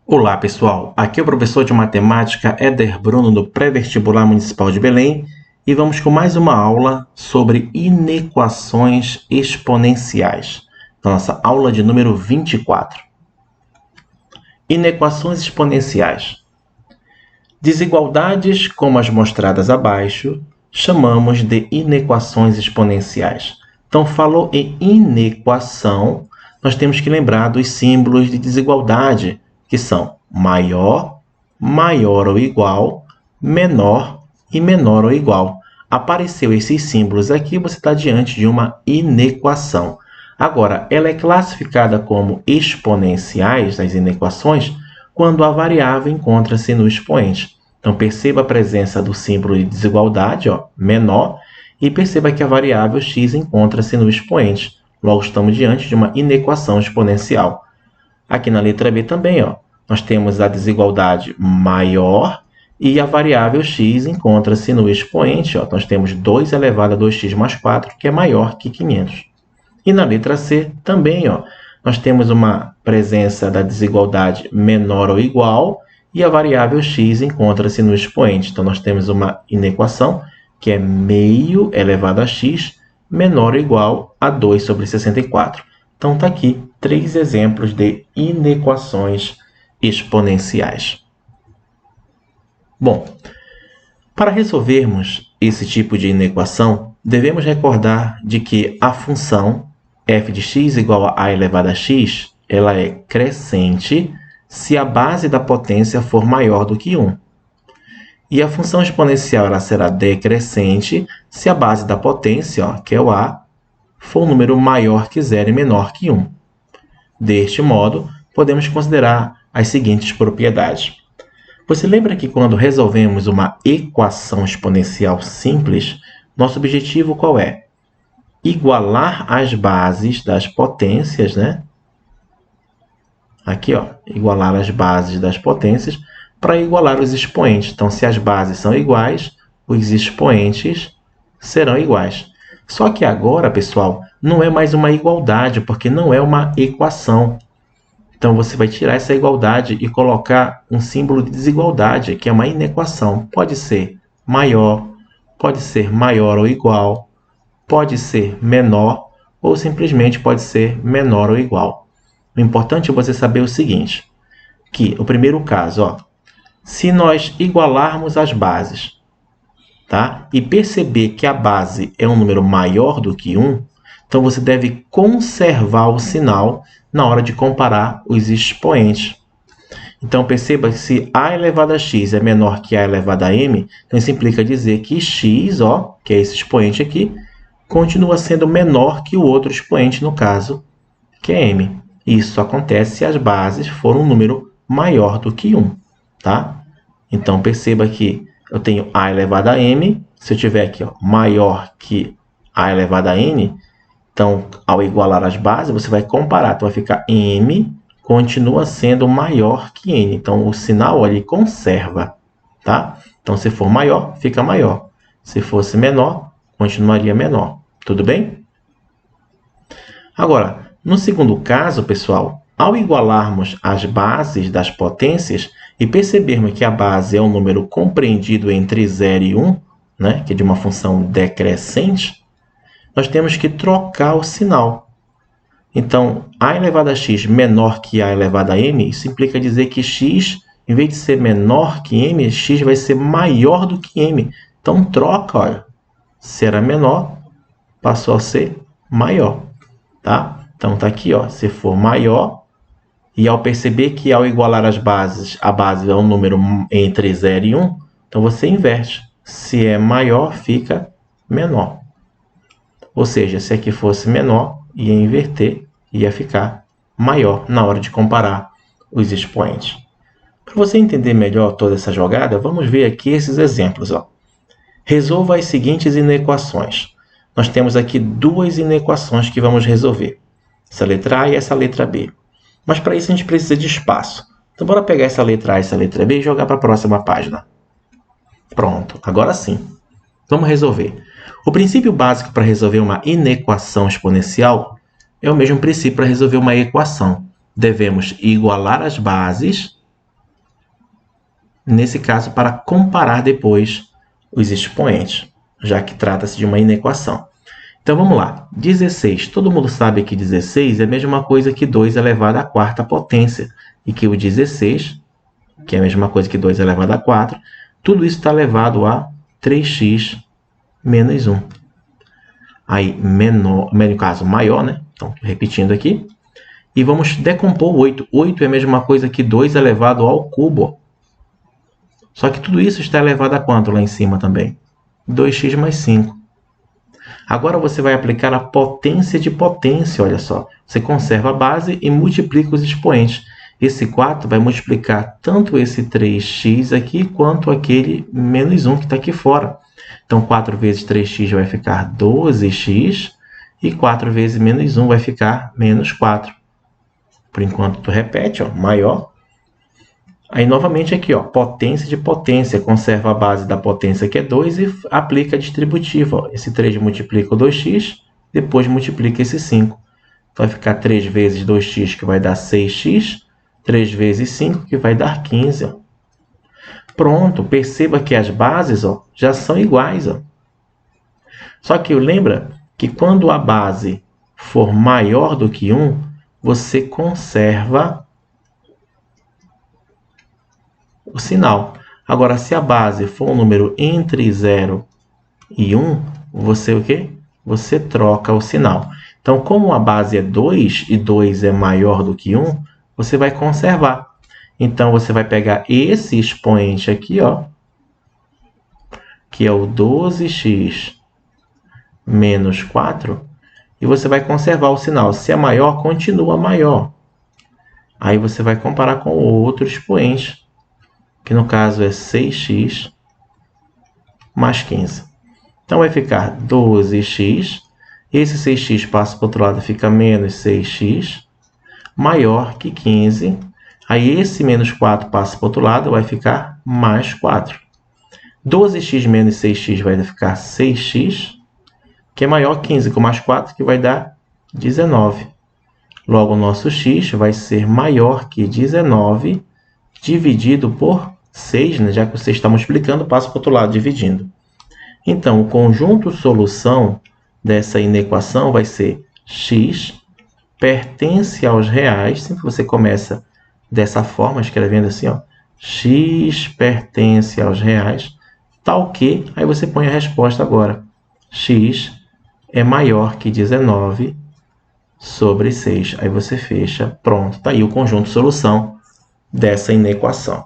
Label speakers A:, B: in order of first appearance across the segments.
A: Olá pessoal, aqui é o professor de matemática Éder Bruno do Pré-Vestibular Municipal de Belém e vamos com mais uma aula sobre inequações exponenciais. Nossa aula de número 24. Inequações exponenciais. Desigualdades como as mostradas abaixo chamamos de inequações exponenciais. Então, falou em inequação, nós temos que lembrar dos símbolos de desigualdade, que são maior, maior ou igual, menor e menor ou igual. Apareceu esses símbolos aqui, você está diante de uma inequação. Agora, ela é classificada como exponenciais, as inequações, quando a variável encontra-se no expoente. Então, perceba a presença do símbolo de desigualdade, menor, e perceba que a variável x encontra-se no expoente. Logo, estamos diante de uma inequação exponencial. Aqui na letra B também, nós temos a desigualdade maior e a variável x encontra-se no expoente. Nós temos 2 elevado a 2x mais 4, que é maior que 500. E na letra C também, nós temos uma presença da desigualdade menor ou igual e a variável x encontra-se no expoente. Então, nós temos uma inequação que é meio elevado a x menor ou igual a 2 sobre 64. Então, está aqui 3 exemplos de inequações exponenciais. Bom, para resolvermos esse tipo de inequação, devemos recordar de que a função f de x igual a elevado a x, ela é crescente se a base da potência for maior do que 1. E a função exponencial ela será decrescente se a base da potência, que é o a, for um número maior que 0 e menor que 1. Deste modo, podemos considerar as seguintes propriedades. Você lembra que quando resolvemos uma equação exponencial simples, nosso objetivo qual é? Igualar as bases das potências, né? Aqui, igualar as bases das potências para igualar os expoentes. Então, se as bases são iguais, os expoentes serão iguais. Só que agora, pessoal, não é mais uma igualdade, porque não é uma equação. Então, você vai tirar essa igualdade e colocar um símbolo de desigualdade, que é uma inequação. Pode ser maior ou igual, pode ser menor ou simplesmente pode ser menor ou igual. O importante é você saber o seguinte, que o primeiro caso, se nós igualarmos as bases, tá? E perceber que a base é um número maior do que 1, então você deve conservar o sinal na hora de comparar os expoentes. Então, perceba que se a elevado a x é menor que a elevado a m, então isso implica dizer que x, que é esse expoente aqui, continua sendo menor que o outro expoente, no caso, que é m. Isso acontece se as bases forem um número maior do que 1. Tá? Então, perceba que eu tenho a elevado a m, se eu tiver aqui maior que a elevado a n, então, ao igualar as bases, você vai comparar. Então, vai ficar m continua sendo maior que n. Então, o sinal ali conserva. Tá? Então, se for maior, fica maior. Se fosse menor, continuaria menor. Tudo bem? Agora, no segundo caso, pessoal, ao igualarmos as bases das potências e percebermos que a base é um número compreendido entre 0 e 1, né, que é de uma função decrescente, nós temos que trocar o sinal. Então, a elevado a x menor que a elevado a m, isso implica dizer que x, em vez de ser menor que m, x vai ser maior do que m. Então, troca, olha. Se era menor, passou a ser maior. Tá? Então, está aqui, se for maior, e ao perceber que ao igualar as bases, a base é um número entre 0 e 1, então você inverte. Se é maior, fica menor. Ou seja, se aqui fosse menor, ia inverter, ia ficar maior na hora de comparar os expoentes. Para você entender melhor toda essa jogada, vamos ver aqui esses exemplos. Resolva as seguintes inequações. Nós temos aqui 2 inequações que vamos resolver. Essa letra A e essa letra B. Mas para isso a gente precisa de espaço. Então, bora pegar essa letra A e essa letra B e jogar para a próxima página. Pronto, agora sim. Vamos resolver. O princípio básico para resolver uma inequação exponencial é o mesmo princípio para resolver uma equação. Devemos igualar as bases nesse caso, para comparar depois os expoentes, já que trata-se de uma inequação. Então, vamos lá. 16. Todo mundo sabe que 16 é a mesma coisa que 2 elevado à quarta potência. E que o 16, que é a mesma coisa que 2 elevado a 4, tudo isso está elevado a 3x menos 1. Aí, menor, no caso, maior, né? Então, repetindo aqui. E vamos decompor o 8. 8 é a mesma coisa que 2 elevado ao cubo. Só que tudo isso está elevado a quanto lá em cima também? 2x mais 5. Agora você vai aplicar a potência de potência, olha só. Você conserva a base e multiplica os expoentes. Esse 4 vai multiplicar tanto esse 3x aqui, quanto aquele menos 1 que está aqui fora. Então, 4 vezes 3x vai ficar 12x, e 4 vezes menos 1 vai ficar menos 4. Por enquanto, tu repete, ó, maior. Aí, novamente, aqui, ó, potência de potência. Conserva a base da potência, que é 2, e aplica a distributiva. Ó. Esse 3 multiplica o 2x, depois multiplica esse 5. Vai ficar 3 vezes 2x, que vai dar 6x. 3 vezes 5, que vai dar 15. Ó. Pronto, perceba que as bases, ó, já são iguais. Ó. Só que lembra que quando a base for maior do que 1, você conserva o sinal. Agora, se a base for um número entre 0 e 1, você o quê? Você troca o sinal. Então, como a base é 2 e 2 é maior do que 1, você vai conservar. Então, você vai pegar esse expoente aqui, ó, que é o 12x menos 4, e você vai conservar o sinal. Se é maior, continua maior. Aí você vai comparar com o outro expoente, que no caso é 6x mais 15. Então, vai ficar 12x. Esse 6x passa para o outro lado, fica menos 6x, maior que 15. Aí, esse menos 4 passa para o outro lado, vai ficar mais 4. 12x menos 6x vai ficar 6x, que é maior que 15, com mais 4, que vai dar 19. Logo, o nosso x vai ser maior que 19, dividido por 6, né? Já que você está multiplicando, passa para o outro lado, dividindo. Então, o conjunto solução dessa inequação vai ser x pertence aos reais. Sempre você começa dessa forma, escrevendo assim, ó, x pertence aos reais, tal que, aí você põe a resposta agora. X é maior que 19 sobre 6. Aí você fecha, pronto, está aí o conjunto solução dessa inequação.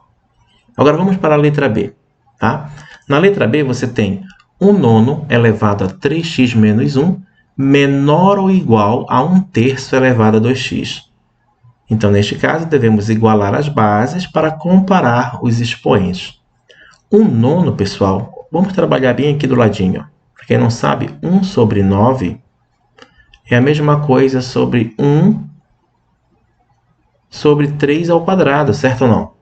A: Agora vamos para a letra B. Tá? Na letra B você tem 1/9 elevado a 3x menos 1 menor ou igual a 1/3 elevado a 2x. Então, neste caso, devemos igualar as bases para comparar os expoentes. 1/9, pessoal, vamos trabalhar bem aqui do ladinho. Para quem não sabe, 1 sobre 9 é a mesma coisa sobre 1 sobre 3 ao quadrado, certo ou não?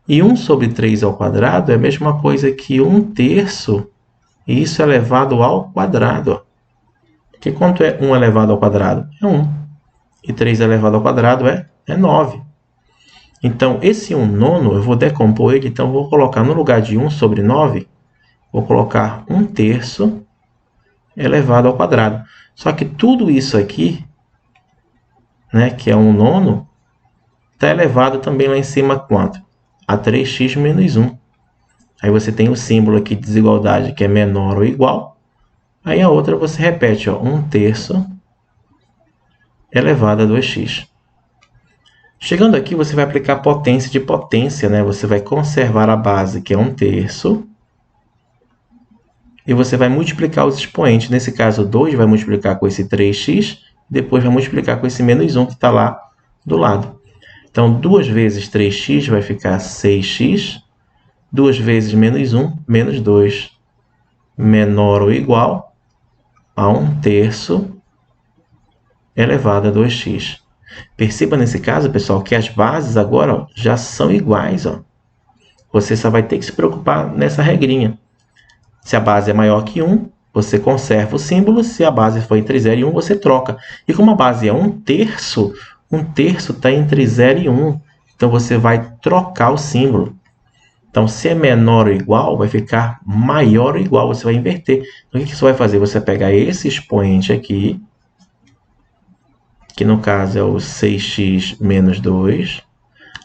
A: E 1 sobre 3 ao quadrado é a mesma coisa que 1/3, e isso é elevado ao quadrado. Porque quanto é 1 elevado ao quadrado? É 1. E 3 elevado ao quadrado é 9. Então, esse 1/9, eu vou decompor ele, então vou colocar no lugar de 1 sobre 9, vou colocar 1/3 elevado ao quadrado. Só que tudo isso aqui, né, que é 1/9, está elevado também lá em cima quanto? A 3x menos 1. Aí você tem o símbolo aqui de desigualdade, que é menor ou igual. Aí a outra você repete, ó, 1/3 elevado a 2x. Chegando aqui, você vai aplicar potência de potência, né? Você vai conservar a base, que é 1/3, e você vai multiplicar os expoentes. Nesse caso, 2 vai multiplicar com esse 3x, depois vai multiplicar com esse menos 1 que está lá do lado. Então, 2 vezes 3x vai ficar 6x, 2 vezes menos 1, menos 2, menor ou igual a 1/3 elevado a 2x. Perceba nesse caso, pessoal, que as bases agora, ó, já são iguais. Ó. Você só vai ter que se preocupar nessa regrinha. Se a base é maior que 1, você conserva o símbolo. Se a base for entre 0 e 1, você troca. E como a base é 1/3, 1/3 está entre 0 e 1. Então, você vai trocar o símbolo. Então, se é menor ou igual, vai ficar maior ou igual. Você vai inverter. Então, o que você vai fazer? Você vai pegar esse expoente aqui, que no caso é o 6x menos 2.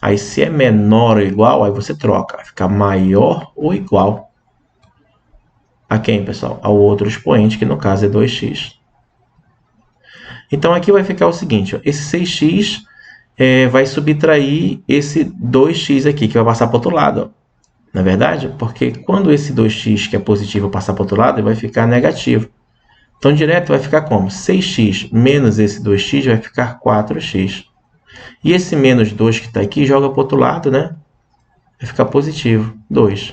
A: Aí, se é menor ou igual, aí você troca. Vai ficar maior ou igual a quem, pessoal? Ao outro expoente, que no caso é 2x. Então, aqui vai ficar o seguinte. Ó, esse 6x vai subtrair esse 2x aqui, que vai passar para o outro lado. Ó. Não é verdade? Porque quando esse 2x que é positivo passar para o outro lado, ele vai ficar negativo. Então, direto vai ficar como? 6x menos esse 2x vai ficar 4x. E esse menos 2 que está aqui, joga para o outro lado, né? Vai ficar positivo, 2.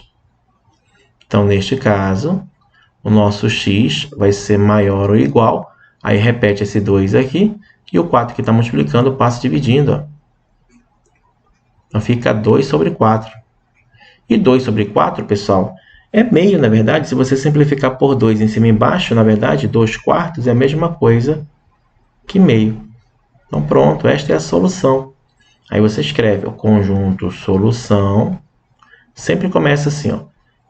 A: Então, neste caso, o nosso x vai ser maior ou igual. Aí, repete esse 2 aqui. E o 4 que está multiplicando, passa dividindo. Ó. Então, fica 2 sobre 4. E 2 sobre 4, pessoal, é meio, na verdade. Se você simplificar por 2 em cima e embaixo, na verdade, 2 quartos é a mesma coisa que meio. Então, pronto, esta é a solução. Aí você escreve o conjunto solução. Sempre começa assim, ó.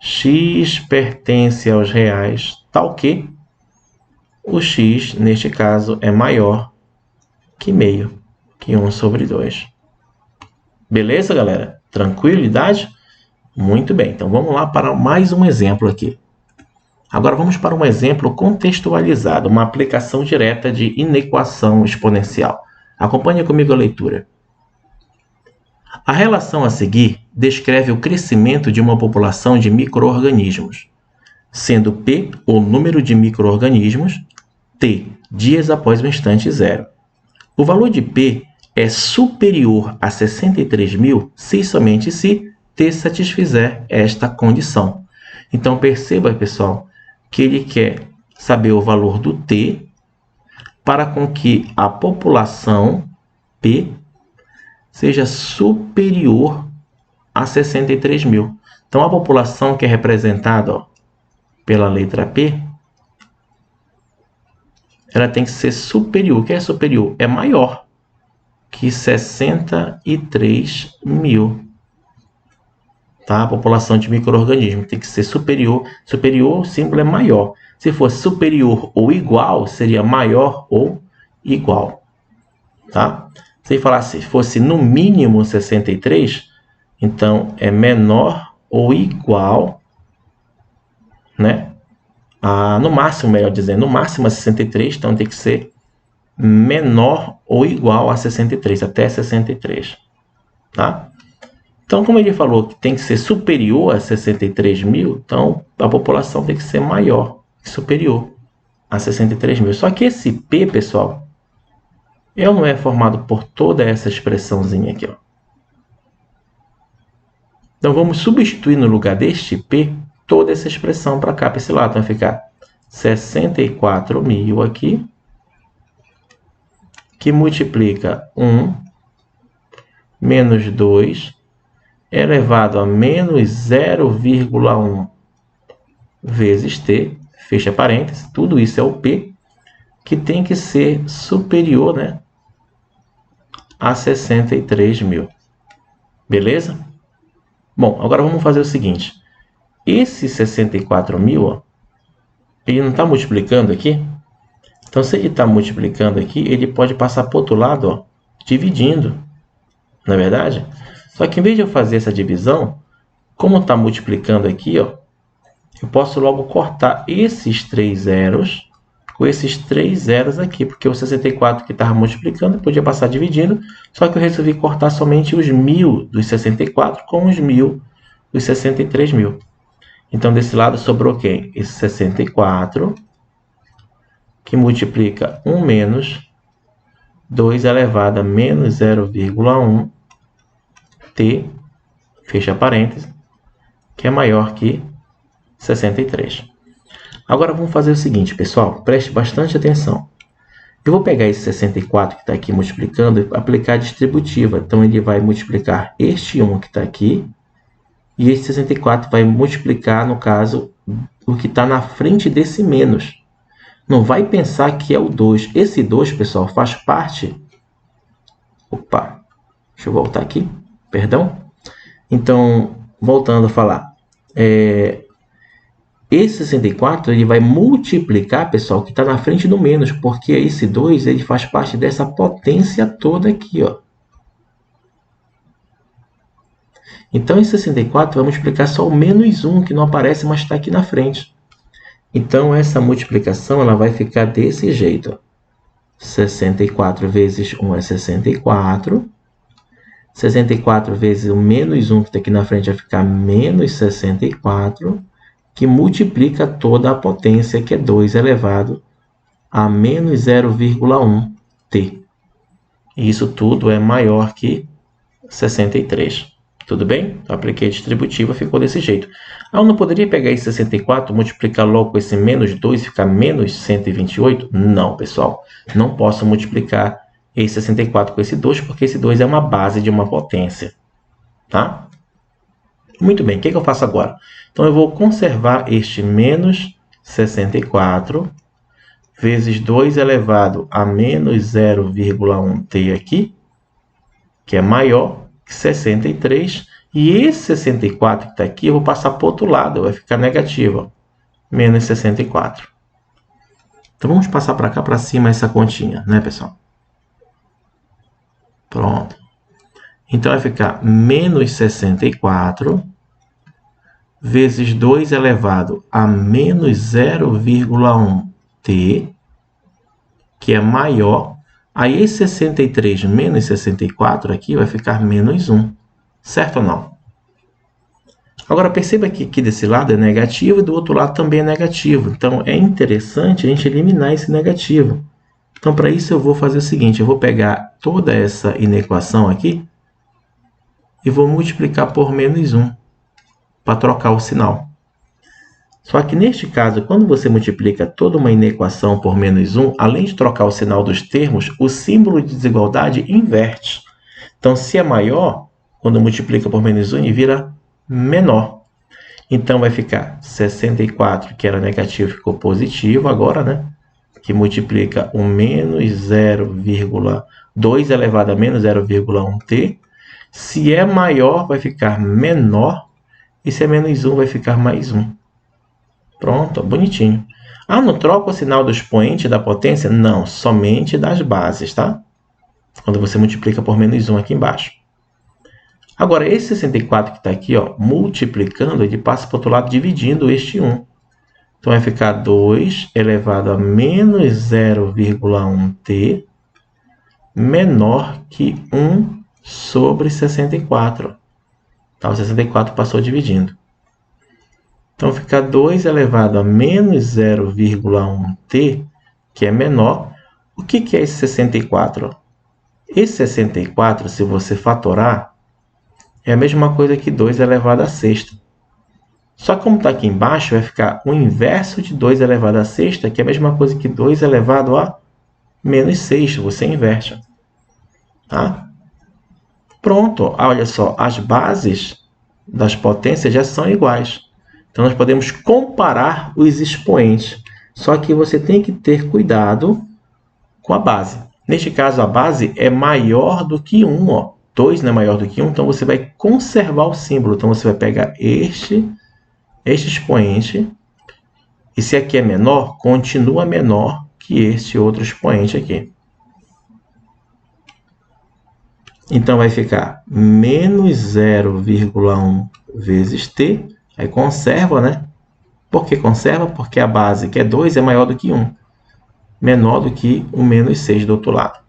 A: X pertence aos reais, tal que o x, neste caso, é maior que meio, que 1 sobre 2. Beleza, galera? Tranquilidade? Muito bem, então vamos lá para mais um exemplo aqui. Agora vamos para um exemplo contextualizado, uma aplicação direta de inequação exponencial. Acompanhe comigo a leitura. A relação a seguir descreve o crescimento de uma população de micro-organismos, sendo P o número de micro-organismos, T dias após o instante zero. O valor de P é superior a 63.000 se e somente se T satisfizer esta condição. Então, perceba, pessoal, que ele quer saber o valor do T para com que a população P seja superior a 63.000. Então, a população que é representada pela letra P, ela tem que ser superior. O que é superior? É maior que 63.000. Tá? A população de micro-organismos tem que ser superior. Superior, o símbolo é maior. Se fosse superior ou igual, seria maior ou igual. Tá? Se falasse, fosse no mínimo 63, então é menor ou igual, né? No máximo, melhor dizendo, no máximo a 63, então tem que ser menor ou igual a 63, até 63. Tá? Então, como ele falou que tem que ser superior a 63.000, então a população tem que ser maior, superior a 63.000. Só que esse P, pessoal, ele não é formado por toda essa expressãozinha aqui. Ó. Então, vamos substituir no lugar deste P toda essa expressão para cá, para esse lado. Então, vai ficar 64.000 aqui, que multiplica 1 menos 2 elevado a menos 0,1 vezes t, fecha parênteses, tudo isso é o P, que tem que ser superior, né, a 63.000. Beleza? Bom, agora vamos fazer o seguinte. Esse 64.000, ele não está multiplicando aqui? Então, se ele está multiplicando aqui, ele pode passar para o outro lado, ó, dividindo. Não é verdade? Só que em vez de eu fazer essa divisão, como está multiplicando aqui, ó, eu posso logo cortar esses 3 zeros com esses 3 zeros aqui, porque o 64 que estava multiplicando podia passar dividindo, só que eu resolvi cortar somente os 1.000 dos 64 com os 1.000 dos 63.000. Então, desse lado sobrou quem? Esse 64, que multiplica 1 menos 2 elevado a menos 0,1 t, fecha parênteses, que é maior que 63. Agora vamos fazer o seguinte, pessoal, preste bastante atenção. Eu vou pegar esse 64 que está aqui multiplicando e aplicar a distributiva. Então, ele vai multiplicar este 1 que está aqui e esse 64 vai multiplicar, no caso, o que está na frente desse menos. Não vai pensar que é o 2. Esse 2, pessoal, faz parte... Opa, deixa eu voltar aqui. Perdão. Então, voltando a falar, esse 64 ele vai multiplicar, pessoal, que está na frente do menos, porque esse 2 ele faz parte dessa potência toda aqui, ó. Então, esse 64 vai multiplicar só o menos 1, que não aparece, mas está aqui na frente. Então, essa multiplicação ela vai ficar desse jeito, ó. 64 vezes 1 é 64. 64 vezes o menos 1 que está aqui na frente vai ficar menos 64, que multiplica toda a potência, que é 2 elevado a menos 0,1t. E isso tudo é maior que 63. Tudo bem? Eu apliquei a distributiva, ficou desse jeito. Eu não poderia pegar esse 64, multiplicar logo com esse menos 2 e ficar menos 128? Não, pessoal. Não posso multiplicar esse 64 com esse 2, porque esse 2 é uma base de uma potência. Tá? Muito bem, o que eu faço agora? Então, eu vou conservar este menos 64 vezes 2 elevado a menos 0,1t aqui, que é maior que 63, e esse 64 que está aqui, eu vou passar para o outro lado, vai ficar negativo, ó, menos 64. Então, vamos passar para cá, para cima, essa continha, né, pessoal? Pronto. Então, vai ficar menos 64 vezes 2 elevado a menos 0,1t, que é maior. Aí, esse 63 menos 64 aqui vai ficar menos 1. Certo ou não? Agora, perceba que aqui desse lado é negativo e do outro lado também é negativo. Então, é interessante a gente eliminar esse negativo. Então, para isso, eu vou fazer o seguinte. Eu vou pegar toda essa inequação aqui e vou multiplicar por menos 1 para trocar o sinal. Só que, neste caso, quando você multiplica toda uma inequação por menos 1, além de trocar o sinal dos termos, o símbolo de desigualdade inverte. Então, se é maior, quando multiplica por menos 1, ele vira menor. Então, vai ficar 64, que era negativo, ficou positivo agora, né? Que multiplica o menos 0,2 elevado a menos 0,1t. Se é maior, vai ficar menor. E se é menos 1, vai ficar mais 1. Pronto, bonitinho. Ah, não troca o sinal do expoente da potência? Não, somente das bases, tá? Quando você multiplica por menos 1 aqui embaixo. Agora, esse 64 que está aqui, ó, multiplicando, ele passa para o outro lado dividindo este 1. Então, vai ficar 2 elevado a menos 0,1t menor que 1 sobre 64. Tá, o 64 passou dividindo. Então, fica 2 elevado a menos 0,1t, que é menor. O que é esse 64? Esse 64, se você fatorar, é a mesma coisa que 2 elevado a sexta. Só que como está aqui embaixo, vai ficar o inverso de 2 elevado a sexta, que é a mesma coisa que 2 elevado a menos sexta. Você inverte. Tá? Pronto. Olha só, as bases das potências já são iguais. Então, nós podemos comparar os expoentes. Só que você tem que ter cuidado com a base. Neste caso, a base é maior do que 1. Ó. 2 não é maior do que 1, então você vai conservar o símbolo. Então, você vai pegar este expoente. E se aqui é menor, continua menor que este outro expoente aqui. Então, vai ficar menos 0,1 vezes t. Aí conserva, né? Por que conserva? Porque a base, que é 2, é maior do que 1. Menor do que o menos 6 do outro lado.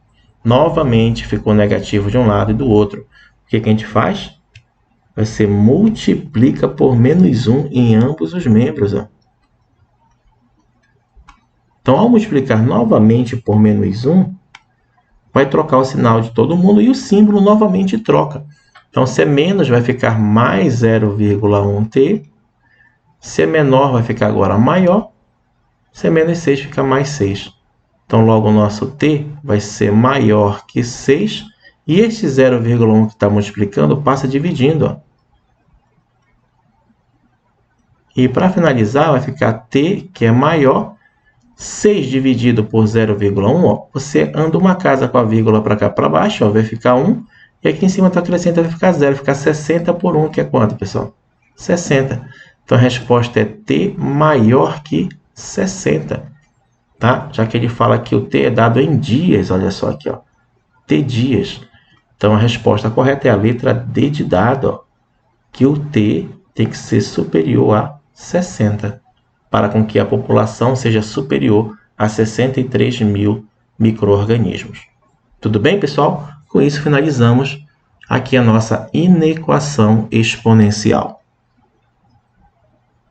A: Novamente, ficou negativo de um lado e do outro. O que a gente faz? Você multiplica por menos 1 em ambos os membros. Ó. Então, ao multiplicar novamente por menos 1, vai trocar o sinal de todo mundo e o símbolo novamente troca. Então, se é menos, vai ficar mais 0,1t. Se é menor, vai ficar agora maior. Se é menos 6, fica mais 6. Então, logo o nosso t vai ser maior que 6. E este 0,1 que está multiplicando passa dividindo. Ó. E para finalizar, vai ficar t, que é maior. 6 dividido por 0,1, você anda uma casa com a vírgula para cá para baixo, ó, vai ficar 1. E aqui em cima está acrescentando, vai ficar 0. Vai ficar 60 por 1, que é quanto, pessoal? 60. Então a resposta é T maior que 60. Tá? Já que ele fala que o T é dado em dias, olha só aqui, ó, T dias. Então a resposta correta é a letra D de dado, ó, que o T tem que ser superior a 60, para com que a população seja superior a 63 mil micro-organismos. Tudo bem, pessoal? Com isso finalizamos aqui a nossa inequação exponencial.